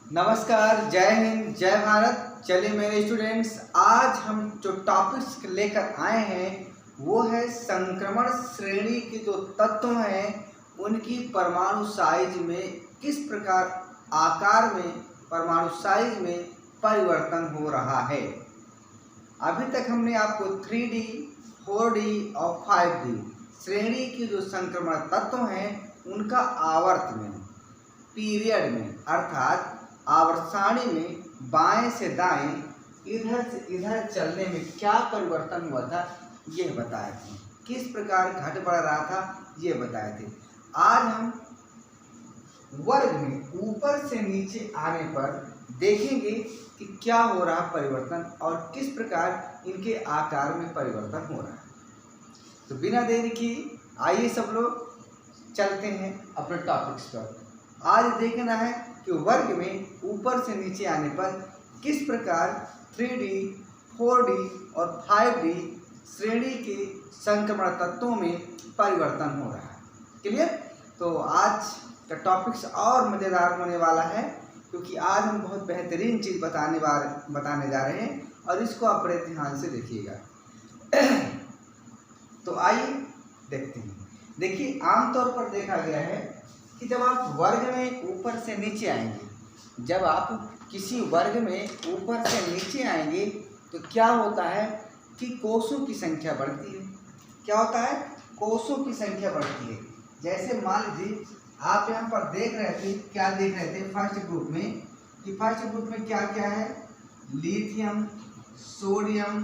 नमस्कार, जय हिंद, जय भारत। चलिए मेरे स्टूडेंट्स, आज हम जो टॉपिक्स लेकर आए हैं वो है संक्रमण श्रेणी के जो तत्व हैं उनकी परमाणु साइज में किस प्रकार आकार में परमाणु साइज में परिवर्तन हो रहा है। अभी तक हमने आपको 3D, 4D और 5D श्रेणी के जो संक्रमण तत्व हैं उनका आवर्त में, पीरियड में अर्थात आवर्त सारणी में बाएं से दाएं, इधर से इधर चलने में क्या परिवर्तन हुआ था ये बताए थे, किस प्रकार घट बढ़ रहा था ये बताए थे। आज हम वर्ग में ऊपर से नीचे आने पर देखेंगे कि क्या हो रहा परिवर्तन और किस प्रकार इनके आकार में परिवर्तन हो रहा है। तो बिना देरी की आइए सब लोग चलते हैं अपने टॉपिक्स पर। आज देखना है कि वर्ग में ऊपर से नीचे आने पर किस प्रकार 3D, 4D और 5D श्रेणी के संक्रमण तत्वों में परिवर्तन हो रहा है। क्लियर? तो आज का टॉपिक्स और मज़ेदार होने वाला है क्योंकि आज हम बहुत बेहतरीन चीज़ बताने जा रहे हैं और इसको आप बड़े ध्यान से देखिएगा। तो आइए देखते हैं। देखिए, आमतौर पर देखा गया है कि जब आप वर्ग में ऊपर से नीचे आएंगे, जब आप किसी वर्ग में ऊपर से नीचे आएंगे तो क्या होता है कि कोषों की संख्या बढ़ती है। क्या होता है? कोषों की संख्या बढ़ती है। जैसे मान लीजिए आप यहाँ पर देख रहे थे, क्या देख रहे थे फर्स्ट ग्रुप में, कि फर्स्ट ग्रुप में क्या क्या है? Lithium, sodium,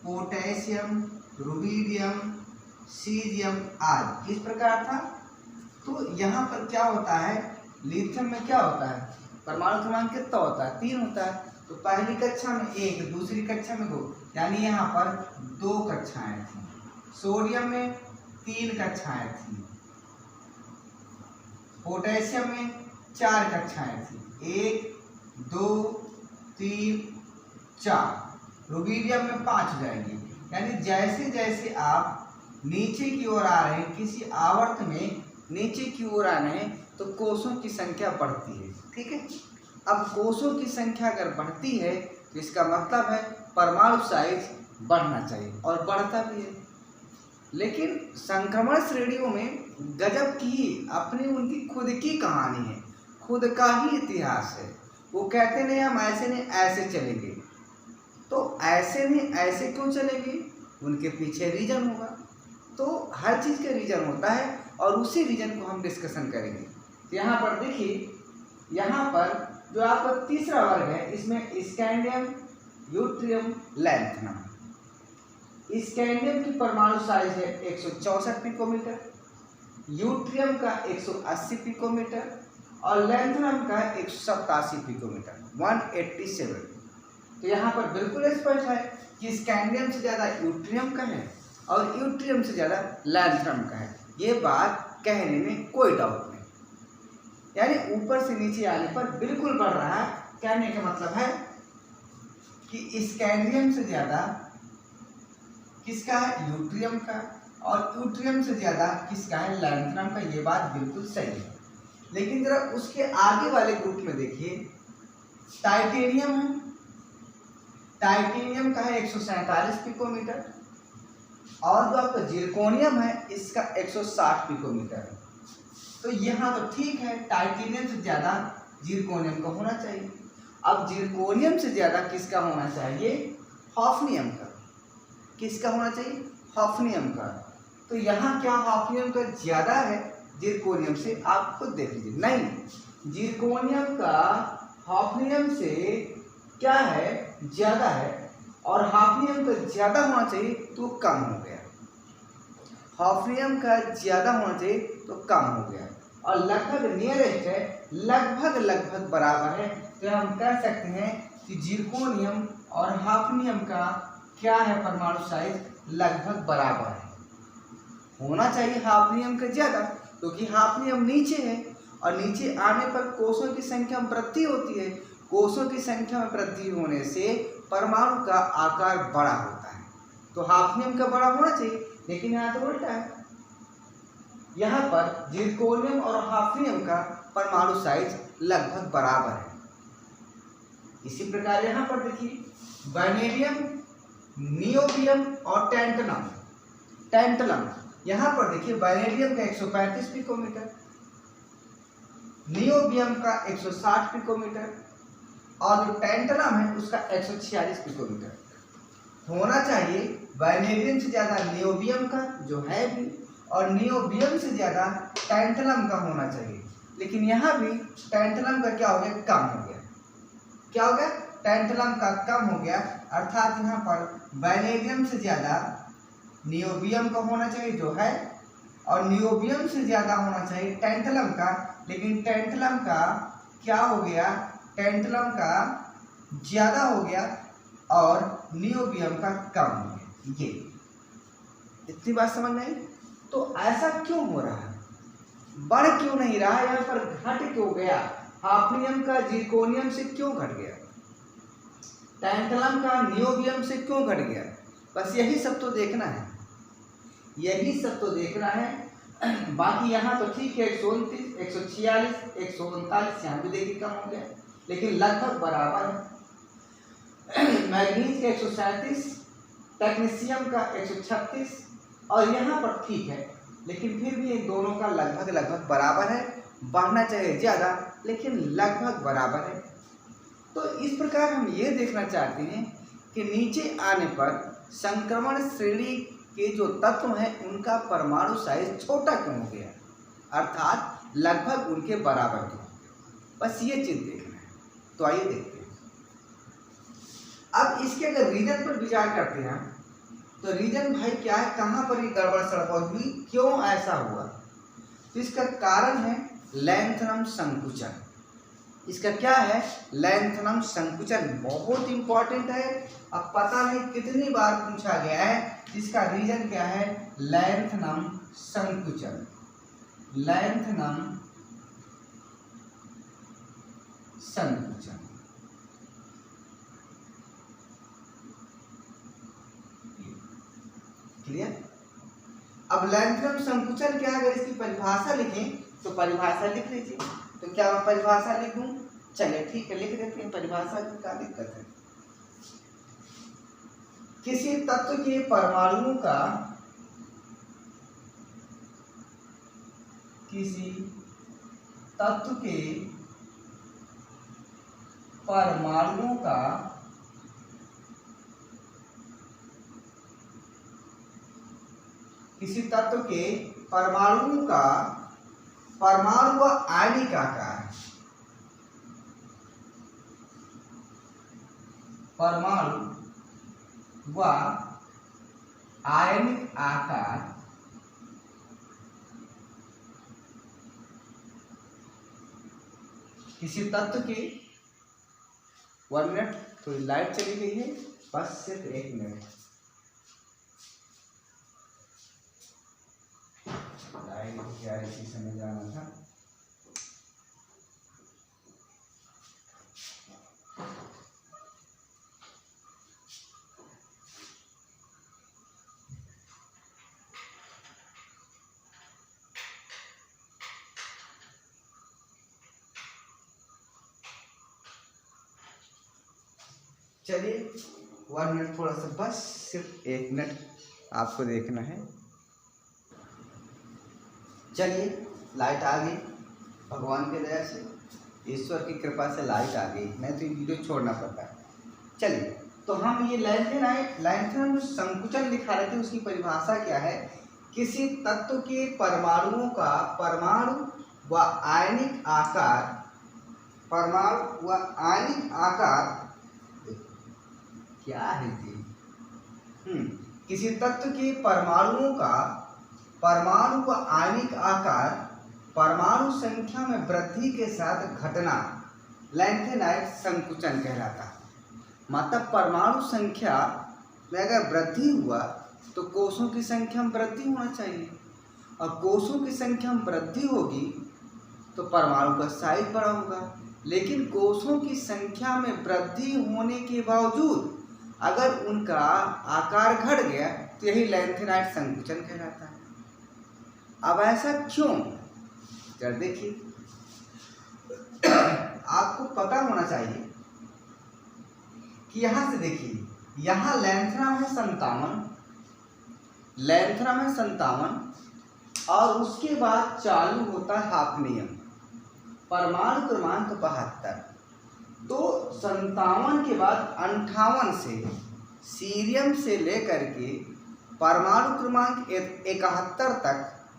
potassium, rubidium, caesium आदि इस प्रकार था। तो यहाँ पर क्या होता है, लिथियम में क्या होता है, परमाणु क्रमांक कितना होता है? 3 होता है। तो पहली कक्षा में 1, दूसरी कक्षा में 2, यानी यहाँ पर 2 कक्षाएं थी। सोडियम में 3 कक्षाएं थी। पोटेशियम में 4 कक्षाएं थी, 1, 2, 3, 4। रुबिडियम में 5 हो जाएंगी। यानी जैसे जैसे आप नीचे की ओर आ रहे हैं, किसी आवर्त में नीचे की ओर आ रहे हैं तो कोषों की संख्या बढ़ती है। ठीक है? अब कोषों की संख्या अगर बढ़ती है तो इसका मतलब है परमाणु साइज बढ़ना चाहिए और बढ़ता भी है। लेकिन संक्रमण श्रेणियों में गजब की अपनी उनकी खुद की कहानी है, खुद का ही इतिहास है। वो कहते नहीं हम ऐसे नहीं ऐसे चलेंगे। तो ऐसे नहीं ऐसे क्यों चलेंगे? उनके पीछे रीजन होगा। तो हर चीज़ का रीजन होता है और उसी रीजन को हम डिस्कशन करेंगे। तो यहाँ पर देखिए, यहाँ पर जो आपका तीसरा वर्ग है इसमें स्कैंडियम, यूट्रियम, लैंथनम। स्कैंडियम की परमाणु साइज है 164 पिकोमीटर, यूट्रियम का 180 पिकोमीटर और लैंथनम का 187 पिकोमीटर, 187। तो यहाँ पर बिल्कुल स्पष्ट है कि स्कैंडियम से ज़्यादा यूट्रियम का है और यूट्रियम से ज़्यादा लैंथनम का है। ये बात कहने में कोई डाउट नहीं। यानी ऊपर से नीचे आने पर बिल्कुल बढ़ रहा है। कहने का मतलब है कि स्कैंडियम से ज़्यादा किसका है? यूट्रियम का, और यूट्रियम से ज़्यादा किसका है? लैंथनम का। ये बात बिल्कुल सही है। लेकिन जरा उसके आगे वाले ग्रुप में देखिए, टाइटेनियम है। टाइटेनियम का है 147 पिकोमीटर और जो आपका जिरकोनियम है इसका 160 पिकोमीटर है। तो यहाँ तो ठीक है, टाइटेनियम से ज़्यादा जिरकोनियम का होना चाहिए। अब जिरकोनियम से ज़्यादा किसका होना चाहिए? हॉफनियम का। किसका होना चाहिए? हॉफनियम का। तो यहाँ क्या हॉफनियम का ज़्यादा है जिरकोनियम से? आप खुद देख लीजिए। नहीं, जिरकोनियम का हॉफनियम से क्या है? ज़्यादा है। और हॉफनियम का ज़्यादा होना चाहिए तो कम हो गया। हॉफनियम का ज़्यादा होना चाहिए तो कम हो गया और लगभग नियरेस्ट है, लगभग बराबर है। तो हम कह सकते हैं कि जिरकोनियम और हॉफनियम का क्या है? परमाणु साइज लगभग बराबर है। होना चाहिए हॉफनियम का ज़्यादा क्योंकि हॉफनियम नीचे है और नीचे आने पर कोषों की संख्या में वृद्धि होती है। कोषों की संख्या में वृद्धि होने से परमाणु का आकार बड़ा होता है। तो हॉफनियम का बड़ा होना चाहिए, लेकिन यहाँ तो उल्टा है। यहाँ पर जिरकोनियम और हॉफनियम का परमाणु साइज लगभग बराबर है। इसी प्रकार यहाँ पर देखिए वैनेडियम, नियोबियम और टैंटलम। टैंटलम यहाँ पर देखिए वैनेडियम का 135 पिकोमीटर, नियोबियम का 160 पिकोमीटर और जो टैंटलम है उसका 146 पिकोमीटर होना चाहिए। वैनेडियम से ज़्यादा नियोबियम का जो है भी, और नियोबियम से ज़्यादा टैंटलम का होना चाहिए। लेकिन यहाँ भी टैंटलम का क्या हो गया, कम हो गया। क्या हो गया, टैंटलम का कम हो गया। अर्थात यहाँ पर वैनेडियम से ज़्यादा नियोबियम का होना चाहिए जो है, और नियोबियम से ज़्यादा होना चाहिए टैंटलम का। लेकिन टैंटलम का क्या हो गया, टैंटलम का ज़्यादा हो गया और नियोबियम का कम हो गया। ये इतनी बात समझ में आई। तो ऐसा क्यों हो रहा है, बढ़ क्यों नहीं रहा, यहाँ पर घट क्यों गया, हाफनियम का जिरकोनियम से क्यों घट गया, टैंटलम का नियोबियम से क्यों घट गया। बस यही सब तो देखना है, यही सब तो देखना है। बाकी यहाँ तो ठीक है 129, 146, 139 यहाँ भी देखिए कम हो गया, लेकिन लगभग बराबर है। मैग्नीज का 137, टेक्नीशियम का 136 और यहाँ पर ठीक है, लेकिन फिर भी इन दोनों का लगभग बराबर है। बढ़ना चाहिए ज़्यादा, लेकिन लगभग बराबर है। तो इस प्रकार हम ये देखना चाहते हैं कि नीचे आने पर संक्रमण श्रेणी के जो तत्व हैं उनका परमाणु साइज छोटा क्यों हो गया, अर्थात लगभग उनके बराबर क्यों हो गया। बस ये चीज़ देखना है। तो आइए देखते हैं। अब इसके अगर रीजन पर विचार करते हैं तो रीजन भाई क्या है, कहाँ पर ये गड़बड़ सड़बड़ हुई, क्यों ऐसा हुआ। तो इसका कारण है लैंथनम संकुचन। इसका क्या है, लैंथनम संकुचन। बहुत इंपॉर्टेंट है, अब पता नहीं कितनी बार पूछा गया है। इसका रीजन क्या है, लैंथनम संकुचन। लैंथनम संकुचन। क्लियर। अब लैंथनम संकुचन क्या है, अगर इसकी परिभाषा लिखें तो परिभाषा लिख लीजिए। तो क्या मैं परिभाषा लिखूं, चलिए ठीक है लिख देते हैं। परिभाषा की क्या दिक्कत है, किसी तत्व के परमाणुओं का, किसी तत्व के परमाणुओं का किसी तत्व के परमाणुओं का परमाणु व आणविक आकार, परमाणु व आयनिक आकार किसी तत्व के, 1 मिनट, थोड़ी लाइट चली गई है, बस सिर्फ 1 मिनट। लाइट क्या इसी समय जाना था। चलिए 1 मिनट, थोड़ा सा बस सिर्फ 1 मिनट आपको देखना है। चलिए लाइट आ गई, भगवान की दया से, ईश्वर की कृपा से लाइट आ गई, नहीं तो ये वीडियो छोड़ना पड़ता है। चलिए तो हम ये लैंथनम संकुचन दिखा रहे थे, उसकी परिभाषा क्या है, किसी तत्व के परमाणुओं का परमाणु व आयनिक आकार, परमाणु व आयनिक आकार क्या है जी, किसी तत्व के परमाणुओं का परमाणु व आणविक आकार परमाणु संख्या में वृद्धि के साथ घटना लैंथेनाइट संकुचन कहलाता है। मतलब परमाणु संख्या में अगर वृद्धि हुआ तो कोषों की संख्या में वृद्धि होना चाहिए, और कोषों की संख्या में वृद्धि होगी तो परमाणु का साइज बड़ा होगा। लेकिन कोषों की संख्या में वृद्धि होने के बावजूद अगर उनका आकार घट गया तो यही लैंथेनाइट संकुचन कहलाता है। अब ऐसा क्यों, जरा देखिए, आपको पता होना चाहिए कि यहाँ से देखिए, यहाँ लेंथ्राम है 57, लेंथ्राम है 57 और उसके बाद चालू होता है हाफनियम, परमाणु क्रमांक 72। तो 57 के बाद 58 से सीरियम से लेकर के परमाणु क्रमांक 71 तक,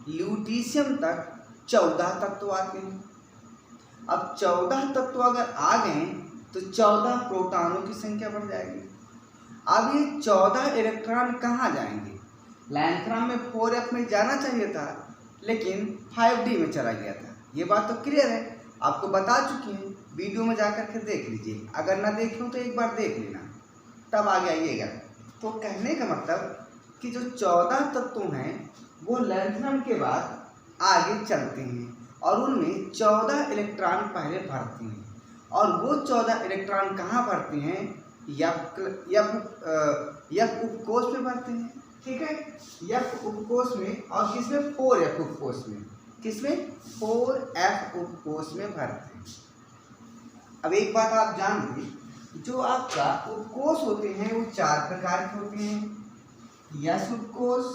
ल्यूटीशियम तक 14 तत्व आते हैं। अब 14 तत्व अगर आ गए तो 14 प्रोटॉनों की संख्या बढ़ जाएगी। अब ये 14 इलेक्ट्रॉन कहाँ जाएंगे? लैंथ्राम में 4f में जाना चाहिए था, लेकिन 5d में चला गया था। ये बात तो क्लियर है, आपको बता चुकी हैं, वीडियो में जा कर के देख लीजिए। अगर ना देखे हो तो एक बार देख लेना, तब आगे आइएगा। तो कहने का मतलब कि जो 14 तत्व हैं वो लैंथ्राम के बाद आगे चलते हैं और उनमें 14 इलेक्ट्रॉन पहले भरते हैं। और वो 14 इलेक्ट्रॉन कहाँ भरते हैं? यफ उपकोष में भरते हैं, ठीक है, यफ उपकोष में। और किसमें? 4f उपकोष में। किसमें? 4f उपकोष में भरते हैं। अब एक बात आप जान लीजिए, जो आपका उपकोष होते हैं वो 4 प्रकार के होते हैं। यस उपकोष,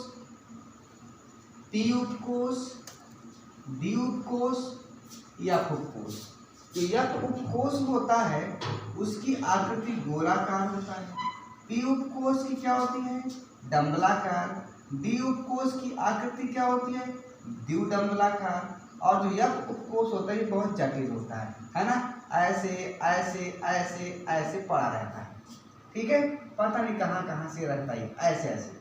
पी उपकोष, डी उपकोष, यफ उपकोष। जो यफ उपकोष होता है उसकी आकृति गोलाकार होता है। पी उपकोष की क्या होती है? डंबलाकार। डी उपकोष की आकृति क्या होती है? द्विडंबलाकार। और जो यफ उपकोष होता है ये बहुत जटिल होता है ना, ऐसे ऐसे ऐसे ऐसे पड़ा रहता है, ठीक है, पता नहीं कहाँ कहाँ से रहता है, ऐसे ऐसे।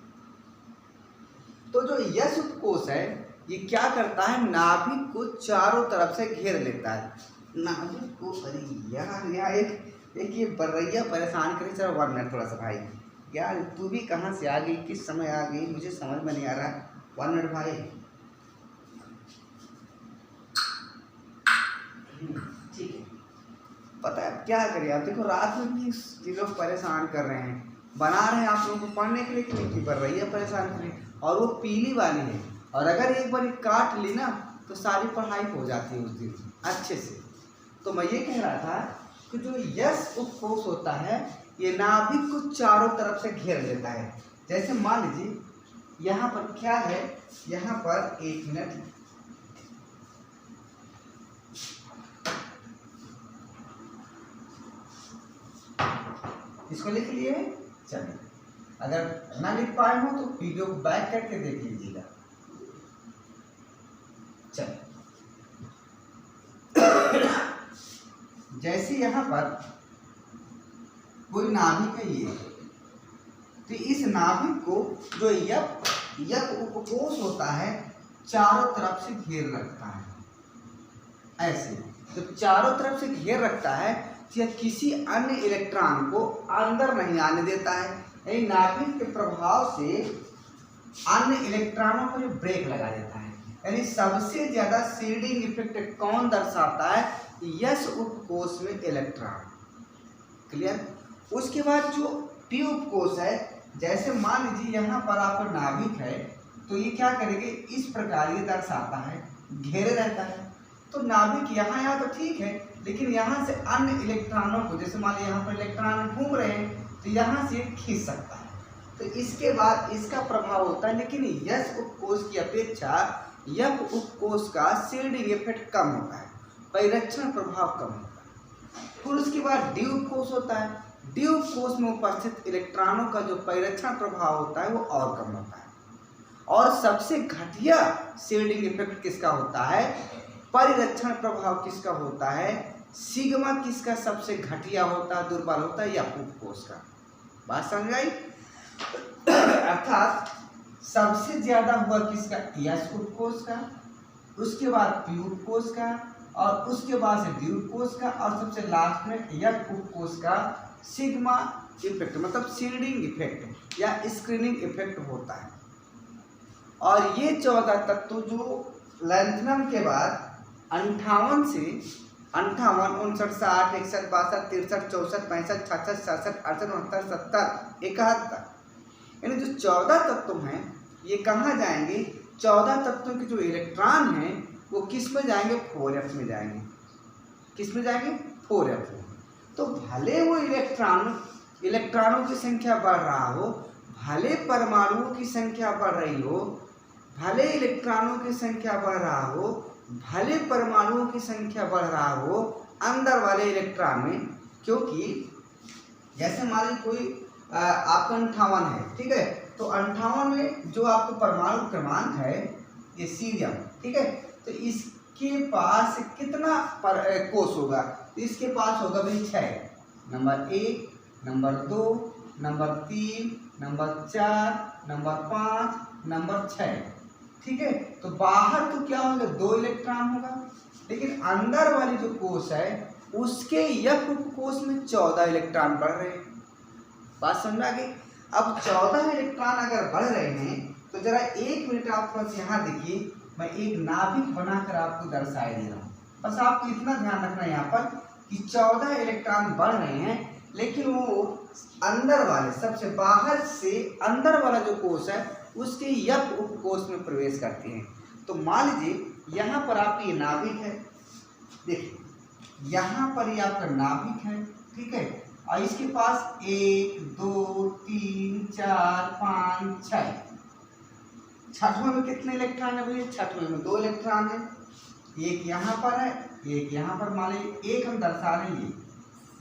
तो जो यस उपकोष है ये क्या करता है? नाभिक को चारों तरफ से घेर लेता है। नाभिक को, अरे यार यहाँ एक ये बर्रैया परेशान करे। चलो 1 मिनट थोड़ा सा भाई, यार तू भी कहाँ से आ गई, किस समय आ गई, मुझे समझ में नहीं आ रहा। 1 मिनट भाई, ठीक है। पता है क्या करिए आप, देखो रात में भी ये लोग परेशान कर रहे हैं, बना रहे हैं आप लोगों को पढ़ने के लिए कि नहीं, बर्रैया परेशान कर रही है। और वो पीली वाली है, और अगर एक बार काट ली ना तो सारी पढ़ाई हो जाती है उस दिन अच्छे से। तो मैं ये कह रहा था कि जो यस उपकोष होता है ये नाभिक को चारों तरफ से घेर लेता है। जैसे मान लीजिए यहाँ पर क्या है, यहाँ पर 1 मिनट, इसको लिख लिए। चलिए, अगर ना लिख पाए हो तो वीडियो को बैक करके देख लीजिएगा। चलिए, जैसे यहाँ पर कोई नाभिक है ये, तो इस नाभिक को जो यफ उपकोष होता है चारों तरफ से घेर रखता है। ऐसे जब चारों तरफ से घेर रखता है या किसी अन्य इलेक्ट्रॉन को अंदर नहीं आने देता है, यानी नाभिक के प्रभाव से अन्य इलेक्ट्रॉनों को ब्रेक लगा देता है। यानी सबसे ज्यादा शील्डिंग इफेक्ट कौन दर्शाता है? यस उपकोष में इलेक्ट्रॉन। क्लियर? उसके बाद जो पी उपकोष है, जैसे मान लीजिए यहाँ पर आपका नाभिक है तो ये क्या करेंगे, इस प्रकार ये दर्शाता है, घेरे रहता है। तो नाभिक यहाँ तो ठीक है, लेकिन यहाँ से अन्य इलेक्ट्रॉनों को, जैसे मान लीजिए यहाँ पर इलेक्ट्रॉन घूम रहे हैं तो यहाँ से खींच सकता है। तो इसके बाद इसका प्रभाव होता है, लेकिन यस उपकोष की अपेक्षा यफ उपकोष का शील्डिंग इफेक्ट कम होता है, परिरक्षण प्रभाव कम होता है। फिर उसके बाद डी उपकोष होता है। डी उपकोष में उपस्थित इलेक्ट्रॉनों का जो परिरक्षण प्रभाव होता है वो और कम होता है। और सबसे घटिया शील्डिंग इफेक्ट किसका होता है? परिरक्षण प्रभाव किसका होता है? सिग्मा किसका सबसे घटिया होता है, दुर्बल होता है? यफ उपकोष का। बात समझ आई? अर्थात सबसे ज्यादा हुआ किसका? यस उपकोष का, उसके बाद पी उपकोष का, और उसके बाद से डी उपकोष का, और सबसे लास्ट में यफ उपकोष का सिग्मा इफेक्ट, मतलब शील्डिंग इफेक्ट या स्क्रीनिंग इफेक्ट होता है। और ये 14 तत्व जो लैंथनम के बाद 58 से 58, 59, 60, 61, 62, 63, 64, 65, 66, 67, 68, 69, 70, 71, यानी जो 14 तत्व हैं ये कहाँ जाएंगे? 14 तत्वों के जो इलेक्ट्रॉन हैं वो किस में जाएंगे? 4f में जाएंगे। किस में जाएंगे? 4f में। तो भले वो इलेक्ट्रॉन इलेक्ट्रॉनों की संख्या बढ़ रहा हो, भले परमाणुओं की संख्या बढ़ रही हो, भले इलेक्ट्रॉनों की संख्या बढ़ रहा हो, भले परमाणुओं की संख्या बढ़ रहा हो अंदर वाले इलेक्ट्रॉन में, क्योंकि जैसे मान लीजिए कोई आपका 58 है, ठीक है, तो 58 में जो आपका परमाणु क्रमांक है ये सीरियम, ठीक है, तो इसके पास कितना कोष होगा? तो इसके पास होगा भाई 6, number 1, number 2, number 3, number 4, number 5, number 6, ठीक है। तो बाहर तो क्या होगा? 2 इलेक्ट्रॉन होगा, लेकिन अंदर वाली जो कोष है उसके यफ उपकोष में 14 इलेक्ट्रॉन बढ़ रहे हैं। बात समझ में आ गई? अब 14 इलेक्ट्रॉन अगर बढ़ रहे हैं तो जरा 1 मिनट आप बस यहाँ देखिए, मैं एक नाभिक बनाकर आपको दर्शाए दे रहा हूँ। बस आपको इतना ध्यान रखना है यहाँ पर कि 14 इलेक्ट्रॉन बढ़ रहे हैं, लेकिन वो अंदर वाले, सबसे बाहर से अंदर वाला जो कोष है उसके यफ उपकोष में प्रवेश करते हैं। तो मान लीजिए यहाँ पर आपकी ये नाभिक है, देखिए यहाँ पर ये आपका नाभिक है, ठीक है, और इसके पास 1, 2, 3, 4, 5, 6, छठवें में कितने इलेक्ट्रॉन है भैया? छठवें में 2 इलेक्ट्रॉन है, एक यहाँ पर है, एक यहाँ पर। मान लीजिए एक हम दर्शा रहे हैं,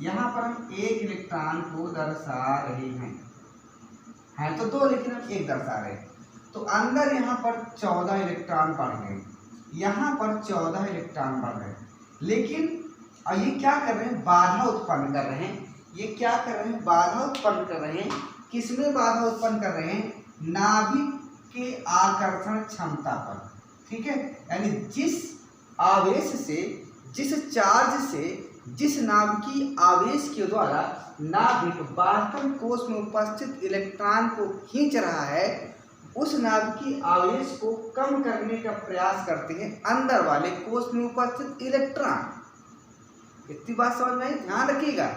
यहाँ पर हम 1 इलेक्ट्रॉन को दर्शा रहे हैं तो 2, लेकिन हम 1 दर्शा रहे हैं। तो अंदर यहाँ पर 14 इलेक्ट्रॉन बढ़ गए, यहाँ पर 14 इलेक्ट्रॉन बढ़ गए, लेकिन और ये क्या कर रहे हैं? बाधा उत्पन्न कर रहे हैं। ये क्या कर रहे हैं? बाधा उत्पन्न कर रहे हैं। किसमें बाधा उत्पन्न कर रहे हैं? नाभिक के आकर्षण क्षमता पर, ठीक है, यानी जिस आवेश से, जिस चार्ज से, जिस नाभिकीय आवेश के द्वारा नाभिक बाह्यतम कोष में उपस्थित इलेक्ट्रॉन को खींच रहा है, उस नाभिकीय आवेश को कम करने का प्रयास करते हैं अंदर वाले कोष में उपस्थित इलेक्ट्रॉन। इतनी बात समझ में? ध्यान रखिएगा,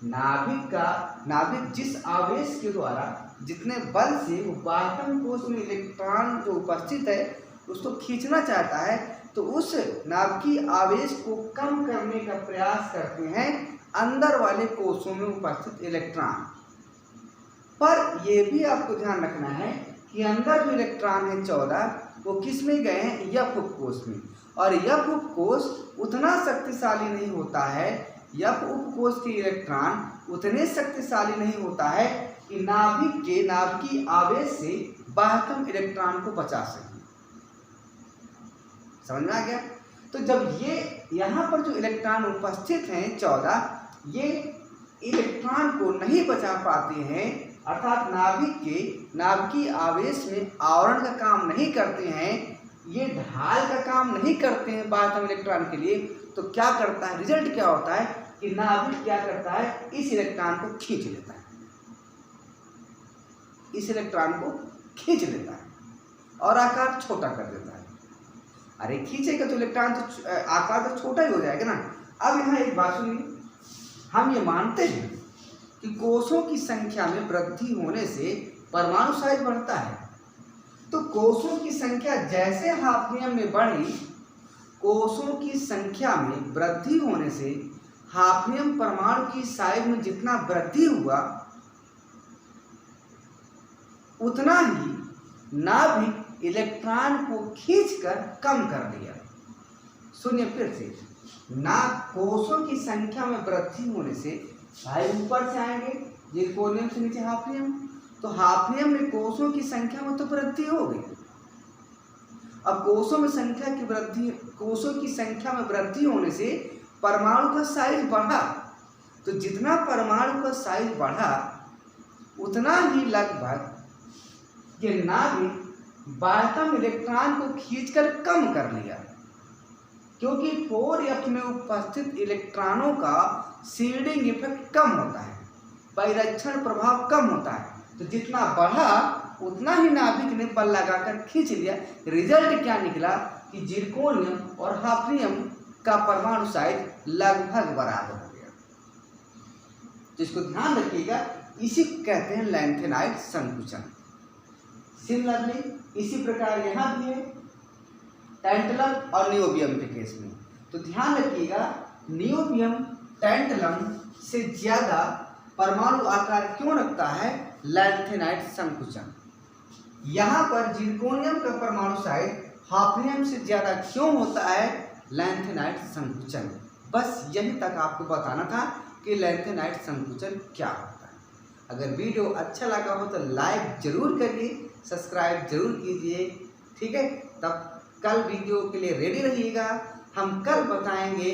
नाभिक जिस आवेश के द्वारा, जितने बल से वो बाह्यतम कोष में इलेक्ट्रॉन जो उपस्थित है उसको खींचना चाहता है, तो उस नाभिकीय आवेश को कम करने का प्रयास करते हैं अंदर वाले कोषों में उपस्थित इलेक्ट्रॉन। पर यह भी आपको ध्यान रखना है कि अंदर जो इलेक्ट्रॉन है 14, वो किस में गए हैं? यफ उपकोष में। और यफ उपकोष उतना शक्तिशाली नहीं होता है, यफ उपकोष के इलेक्ट्रॉन उतने शक्तिशाली नहीं होता है कि नाभिकीय आवेश से बाह्यतम इलेक्ट्रॉन को बचा सके। समझ में आ गया? तो जब ये यहाँ पर जो इलेक्ट्रॉन उपस्थित हैं 14, ये इलेक्ट्रॉन को नहीं बचा पाते हैं, अर्थात नाभिकीय आवेश में आवरण का काम नहीं करते हैं, ये ढाल का काम नहीं करते हैं बाह्यतम इलेक्ट्रॉन के लिए, तो क्या करता है? रिजल्ट क्या होता है कि नाभिक क्या करता है? इस इलेक्ट्रॉन को खींच लेता है, इस इलेक्ट्रॉन को खींच लेता है और आकार छोटा कर देता है। अरे खींचेगा तो इलेक्ट्रॉन तो आकार तो छोटा ही हो जाएगा ना। अब यहाँ एक बात सुनिए, हम ये मानते हैं कि कोषों की संख्या में वृद्धि होने से परमाणु साइज बढ़ता है, तो कोषों की संख्या जैसे हाफनियम में बढ़ी, कोषों की संख्या में वृद्धि होने से हाफनियम परमाणु की साइज में जितना वृद्धि हुआ, उतना ही नाभिक इलेक्ट्रॉन को खींचकर कम कर दिया। सुनिए फिर से, ना कोषों की संख्या में वृद्धि होने से भाई ऊपर से आएंगे जिरकोनियम से नीचे हाफनियम, तो हाफनियम में कोषों की संख्या में तो वृद्धि हो गई। अब कोषों की संख्या में वृद्धि होने से परमाणु का साइज बढ़ा, तो जितना परमाणु का साइज बढ़ा उतना ही लगभग ये नाभिक बाह्यतम इलेक्ट्रॉन को खींचकर कम कर लिया, क्योंकि 4f में उपस्थित इलेक्ट्रॉनों का शील्डिंग इफेक्ट कम होता है, परिरक्षण प्रभाव कम होता है, तो जितना बढ़ा उतना ही नाभिक ने बल लगाकर खींच लिया। रिजल्ट क्या निकला कि जिरकोनियम और हाफनियम का परमाणु साइज लगभग बराबर हो गया। तो इसको ध्यान रखिएगा, इसी कहते हैं लैंथेनाइड संकुचन। सिमिलरली इसी प्रकार यहाँ भी है टैंटलम और नियोबियम के केस में। तो ध्यान रखिएगा, नियोबियम टैंटलम से ज़्यादा परमाणु आकार क्यों रखता है? लैंथेनाइट संकुचन। यहाँ पर जिरकोनियम का परमाणु साइज हाफनियम से ज़्यादा क्यों होता है? लैंथेनाइट संकुचन। बस यही तक आपको बताना था कि लैंथेनाइट संकुचन क्या होता है। अगर वीडियो अच्छा लगा हो तो लाइक जरूर करिए, सब्सक्राइब जरूर कीजिए, ठीक है। तब कल वीडियो के लिए रेडी रहिएगा। हम कल बताएंगे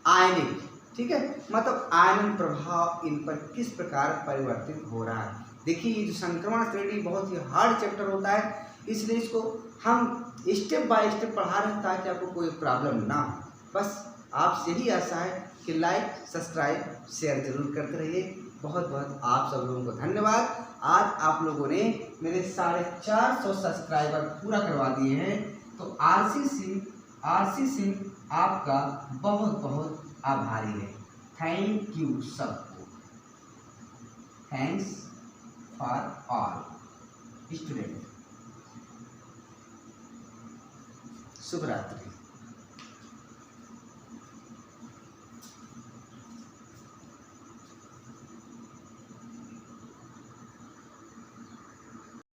आयनिक, ठीक है, मतलब आयनन प्रभाव इन पर किस प्रकार परिवर्तित हो रहा है। देखिए ये जो संक्रमण श्रेणी बहुत ही हार्ड चैप्टर होता है, इसलिए इसको हम स्टेप बाय स्टेप पढ़ा रहे हैं ताकि आपको कोई प्रॉब्लम ना हो। बस आपसे यही आशा है कि लाइक सब्सक्राइब शेयर जरूर करते रहिए। बहुत बहुत आप सब लोगों को धन्यवाद। आज आप लोगों ने मेरे 450 सब्सक्राइबर पूरा करवा दिए हैं, तो आरसी सिंह आपका बहुत बहुत आभारी है। थैंक यू सबको। Thanks for all student. शुभ रात्रि।